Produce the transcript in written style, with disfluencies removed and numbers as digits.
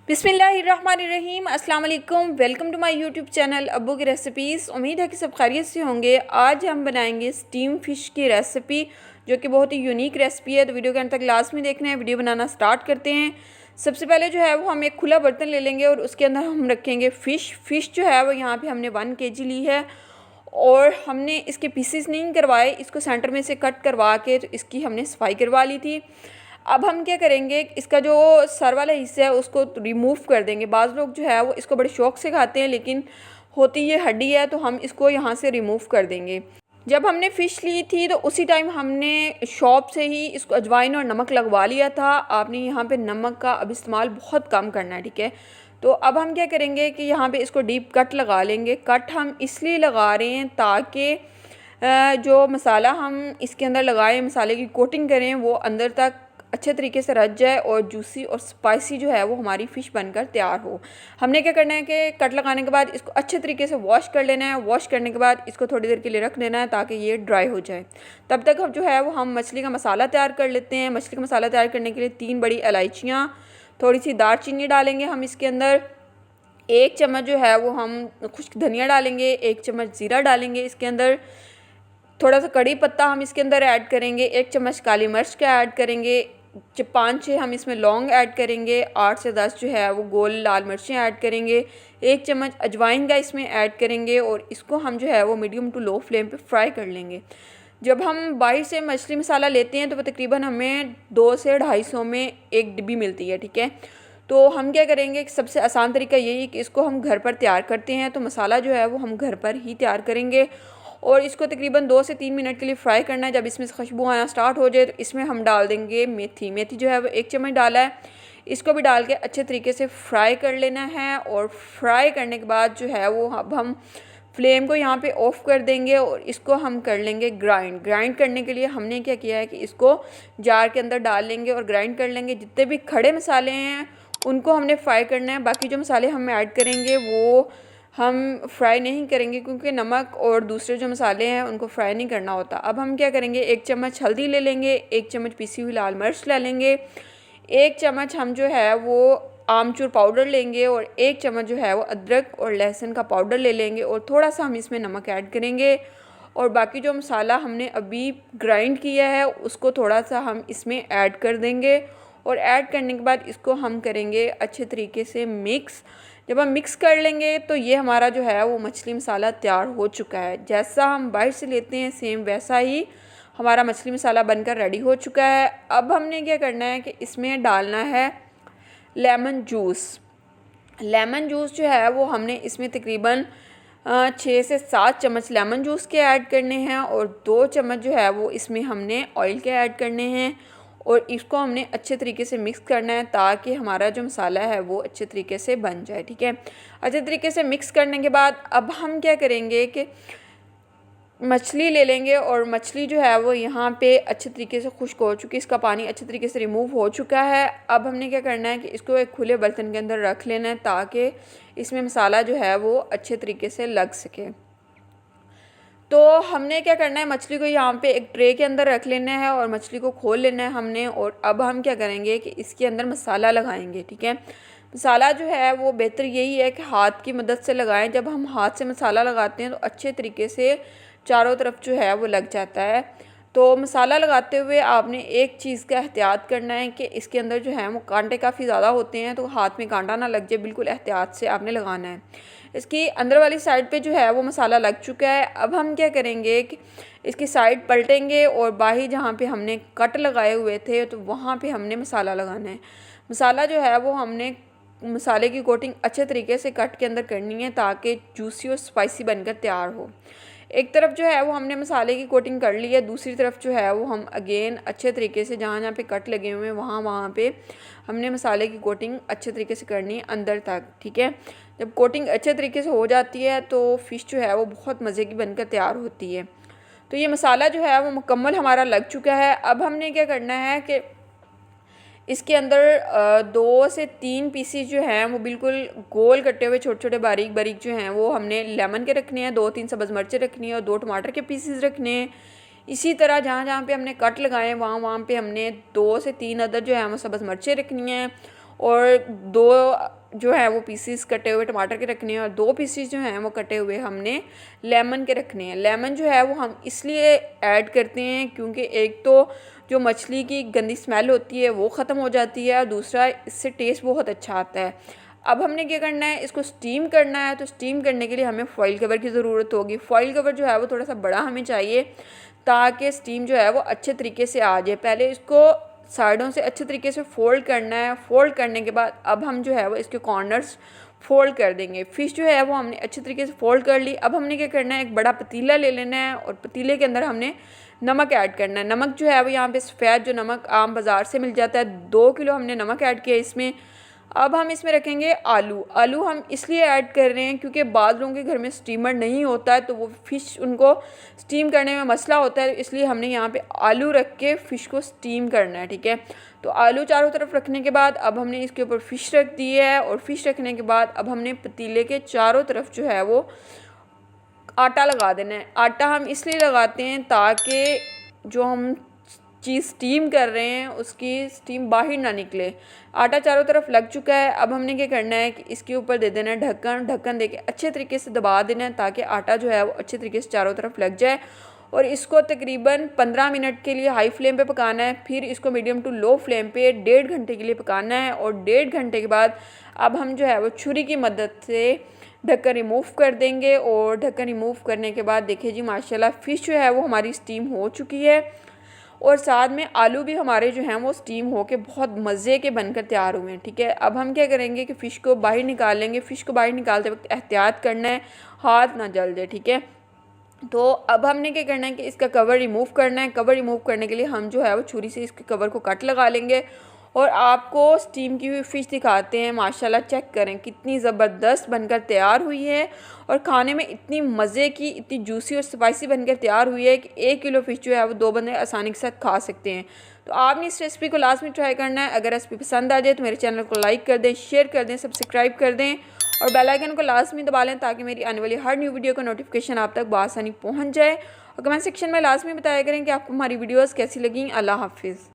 बिस्मिल्लाहिर्रहमानिर्रहीम अस्सलाम वालेकुम। Welcome to my YouTube channel अब्बू की रेसिपीज़। उम्मीद है कि सब खैरियत से होंगे। आज हम बनाएंगे स्टीम फ़िश की रेसिपी, जो कि बहुत ही यूनिक रेसिपी है। तो वीडियो के अंत तक लाजमी देखना है। वीडियो बनाना स्टार्ट करते हैं। सबसे पहले जो है वो हम एक खुला बर्तन ले लेंगे और उसके अंदर हम रखेंगे फ़िश जो है वो यहाँ पर हमने 1 kg ली है और हमने इसके पीसेस नहीं करवाए, इसको सेंटर में से कट करवा के तो इसकी हमने सफाई करवा ली थी। अब हम क्या करेंगे, इसका जो सर वाला हिस्सा है उसको रिमूव कर देंगे। बाज़ लोग जो है वो इसको बड़े शौक से खाते हैं, लेकिन होती ये हड्डी है, तो हम इसको यहाँ से रिमूव कर देंगे। जब हमने फ़िश ली थी तो उसी टाइम हमने शॉप से ही इसको अजवाइन और नमक लगवा लिया था। आपने यहाँ पे नमक का अब इस्तेमाल बहुत कम करना है, ठीक है। तो अब हम क्या करेंगे कि यहाँ पे इसको डीप कट लगा लेंगे। कट हम इसलिए लगा रहे हैं ताकि जो मसाला हम इसके अंदर लगाएं, मसाले की कोटिंग करें, वो अंदर तक अच्छे तरीके से रच जाए और जूसी और स्पाइसी जो है वो हमारी फ़िश बनकर तैयार हो। हमने क्या करना है कि कट लगाने के बाद इसको अच्छे तरीके से वॉश कर लेना है। वॉश करने के बाद इसको थोड़ी देर के लिए रख देना है ताकि ये ड्राई हो जाए। तब तक हम जो है वो हम मछली का मसाला तैयार कर लेते हैं। मछली का मसाला तैयार करने के लिए 3 बड़ी इलायचियाँ, थोड़ी सी दालचीनी डालेंगे हम इसके अंदर। 1 चम्मच जो है वो हम खुश्क धनिया डालेंगे। 1 चम्मच ज़ीरा डालेंगे इसके अंदर। थोड़ा सा कड़ी पत्ता हम इसके अंदर ऐड करेंगे। 1 चम्मच काली मिर्च का ऐड करेंगे। 5-6 हम इसमें लौंग ऐड करेंगे। 8 से 10 जो है वो गोल लाल मिर्चें ऐड करेंगे। 1 चम्मच अजवाइन का इसमें ऐड करेंगे और इसको हम जो है वो मीडियम टू लो फ्लेम पे फ्राई कर लेंगे। जब हम बाहर से मछली मसाला लेते हैं तो वो तकरीबन हमें 200 से 250 में एक डिब्बी मिलती है, ठीक है। तो हम क्या करेंगे कि सबसे आसान तरीका यही है कि इसको हम घर पर तैयार करते हैं। तो मसाला जो है वो हम घर पर ही तैयार करेंगे और इसको तकरीबन 2 से 3 मिनट के लिए फ्राई करना है। जब इसमें से खुशबू आना स्टार्ट हो जाए तो इसमें हम डाल देंगे मेथी। मेथी जो है वो 1 चम्मच डाला है। इसको भी डाल के अच्छे तरीके से फ्राई कर लेना है और फ्राई करने के बाद जो है वो अब हम फ्लेम को यहाँ पे ऑफ़ कर देंगे और इसको हम कर लेंगे ग्राइंड। ग्राइंड करने के लिए हमने क्या किया है कि इसको जार के अंदर डाल लेंगे और ग्राइंड कर लेंगे। जितने भी खड़े मसाले हैं उनको हमने फ्राई करना है। बाकी जो मसाले हम ऐड करेंगे वो हम फ्राई नहीं करेंगे, क्योंकि नमक और दूसरे जो मसाले हैं उनको फ्राई नहीं करना होता। अब हम क्या करेंगे, 1 चम्मच हल्दी ले लेंगे, 1 चम्मच पिसी हुई लाल मिर्च ले लेंगे, 1 चम्मच हम जो है वो आमचूर पाउडर लेंगे और 1 चम्मच जो है वो अदरक और लहसुन का पाउडर ले लेंगे और थोड़ा सा हम इसमें नमक ऐड करेंगे। और बाकी जो मसाला हमने अभी ग्राइंड किया है उसको थोड़ा सा हम इसमें ऐड कर देंगे और ऐड करने के बाद इसको हम करेंगे अच्छे तरीके से मिक्स। जब हम मिक्स कर लेंगे तो ये हमारा जो है वो मछली मसाला तैयार हो चुका है। जैसा हम बाहर से लेते हैं सेम वैसा ही हमारा मछली मसाला बनकर रेडी हो चुका है। अब हमने क्या करना है कि इसमें डालना है लेमन जूस। लेमन जूस जो है वो हमने इसमें तकरीबन 6 से 7 चम्मच लेमन जूस के ऐड करने हैं और 2 चम्मच जो है वो इसमें हमने ऑयल के ऐड करने हैं और इसको हमने अच्छे तरीके से मिक्स करना है ताकि हमारा जो मसाला है वो अच्छे तरीके से बन जाए, ठीक है। अच्छे तरीके से मिक्स करने के बाद अब हम क्या करेंगे कि मछली ले लेंगे और मछली जो है वो यहाँ पे अच्छे तरीके से खुश्क हो चुकी है, इसका पानी अच्छे तरीके से रिमूव हो चुका है। अब हमने क्या करना है कि इसको एक खुले बर्तन के अंदर रख लेना है ताकि इसमें मसाला जो है वो अच्छे तरीके से लग सके। तो हमने क्या करना है, मछली को यहाँ पे एक ट्रे के अंदर रख लेना है और मछली को खोल लेना है हमने। और अब हम क्या करेंगे कि इसके अंदर मसाला लगाएंगे, ठीक है। मसाला जो है वो बेहतर यही है कि हाथ की मदद से लगाएं। जब हम हाथ से मसाला लगाते हैं तो अच्छे तरीके से चारों तरफ जो है वो लग जाता है। तो मसाला लगाते हुए आपने एक चीज़ का एहतियात करना है कि इसके अंदर जो है वो कांटे काफ़ी ज़्यादा होते हैं, तो हाथ में कांटा ना लग जाए, बिल्कुल एहतियात से आपने लगाना है। इसकी अंदर वाली साइड पे जो है वो मसाला लग चुका है। अब हम क्या करेंगे कि इसकी साइड पलटेंगे और बाहर जहाँ पे हमने कट लगाए हुए थे तो वहाँ पे हमने मसाला लगाना है। मसाला जो है वो हमने मसाले की कोटिंग अच्छे तरीके से कट के अंदर करनी है ताकि जूसी और स्पाइसी बनकर तैयार हो। एक तरफ जो है वो हमने मसाले की कोटिंग कर ली है, दूसरी तरफ जो है वो हम अगेन अच्छे तरीके से जहाँ जहाँ पे कट लगे हुए हैं वहाँ पे हमने मसाले की कोटिंग अच्छे तरीके से करनी है अंदर तक, ठीक है। जब कोटिंग अच्छे तरीके से हो जाती है तो फ़िश जो है वो बहुत मज़े की बनकर तैयार होती है। तो ये मसाला जो है वो मुकम्मल हमारा लग चुका है। अब हमने क्या करना है कि इसके अंदर 2 से 3 पीसीस जो हैं वो बिल्कुल गोल कटे हुए छोटे छोटे बारीक बारीक जो हैं वो हमने लेमन के रखने हैं। 2-3 सब्ज़ मिर्चें रखनी है और 2 टमाटर के पीसीस रखने हैं। इसी तरह जहाँ जहाँ पे हमने कट लगाए हैं वहाँ वहाँ पे हमने 2 से 3 अदद जो है वो सब्ज़ मिर्चें रखनी हैं और 2 जो है वो पीसीस कटे हुए टमाटर के रखने हैं और 2 पीसीस जो हैं वो कटे हुए हमने लेमन के रखने हैं। लेमन जो है वो हम इसलिए ऐड करते हैं क्योंकि एक तो जो मछली की गंदी स्मेल होती है वो ख़त्म हो जाती है और दूसरा इससे टेस्ट बहुत अच्छा आता है। अब हमने क्या करना है, इसको स्टीम करना है। तो स्टीम करने के लिए हमें फॉइल कवर की ज़रूरत होगी। फॉइल कवर जो है वो थोड़ा सा बड़ा हमें चाहिए ताकि स्टीम जो है वो अच्छे तरीके से आ जाए। पहले इसको साइडों से अच्छे तरीके से फ़ोल्ड करना है। फ़ोल्ड करने के बाद अब हम जो है वो इसके कॉर्नर्स फ़ोल्ड कर देंगे। फ़िश जो है वो हमने अच्छे तरीके से फ़ोल्ड कर ली। अब हमने क्या करना है, एक बड़ा पतीला ले लेना है और पतीले के अंदर हमने नमक ऐड करना है। नमक जो है वो यहाँ पे सफ़ेद जो नमक आम बाज़ार से मिल जाता है, 2 किलो हमने नमक ऐड किया इसमें। अब हम इसमें रखेंगे आलू। आलू हम इसलिए ऐड कर रहे हैं क्योंकि बाद लोगों के घर में स्टीमर नहीं होता है तो वो फ़िश उनको स्टीम करने में मसला होता है, इसलिए हमने यहाँ पे आलू रख के फ़िश को स्टीम करना है। ठीक है, तो आलू चारों तरफ रखने के बाद अब हमने इसके ऊपर फ़िश रख दी है और फ़िश रखने के बाद अब हमने पतीले के चारों तरफ जो है वो आटा लगा देना है। आटा हम इसलिए लगाते हैं ताकि जो हम चीज़ स्टीम कर रहे हैं उसकी स्टीम बाहर ना निकले। आटा चारों तरफ लग चुका है। अब हमने क्या करना है कि इसके ऊपर दे देना है ढक्कन। ढक्कन देके अच्छे तरीके से दबा देना है ताकि आटा जो है वो अच्छे तरीके से चारों तरफ लग जाए और इसको तकरीबन 15 मिनट के लिए हाई फ्लेम पे पकाना है। फिर इसको मीडियम टू लो फ्लेम पे 1.5 घंटे के लिए पकाना है और 1.5 घंटे के बाद अब हम जो है वो छुरी की मदद से ढक्कन रिमूव कर देंगे। और ढक्कन रिमूव करने के बाद देखिए जी माशाल्लाह फ़िश जो है वो हमारी स्टीम हो चुकी है और साथ में आलू भी हमारे जो हैं वो स्टीम होके बहुत मज़े के बनकर तैयार हुए हैं। ठीक है, अब हम क्या करेंगे कि फ़िश को बाहर निकाल लेंगे। फ़िश को बाहर निकालते वक्त एहतियात करना है, हाथ ना जल जाए। ठीक है, तो अब हमने क्या करना है कि इसका कवर रिमूव करना है। कवर रिमूव करने के लिए हम जो है वो छुरी से इसके कवर को कट लगा लेंगे और आपको स्टीम की हुई फ़िश दिखाते हैं। माशाल्लाह चेक करें कितनी ज़बरदस्त बनकर तैयार हुई है और खाने में इतनी मज़े की, इतनी जूसी और स्पाइसी बनकर तैयार हुई है कि 1 किलो फ़िश जो है वो 2 बंदे आसानी के साथ खा सकते हैं। तो आपने इस रेसिपी को लास्ट में ट्राई करना है। अगर रेसिपी पसंद आ जाए तो मेरे चैनल को लाइक कर दें, शेयर कर दें, सब्सक्राइब कर दें और बेल आइकन को लाजमी दबा लें ताकि मेरी आने वाली हर न्यू वीडियो का नोटिफिकेशन आप तक बआसानी पहुँच जाए। और कमेंट सेक्शन में लाजमी बताया करें कि आपको हमारी वीडियोज़ कैसी लगी। अल्लाह हाफिज़।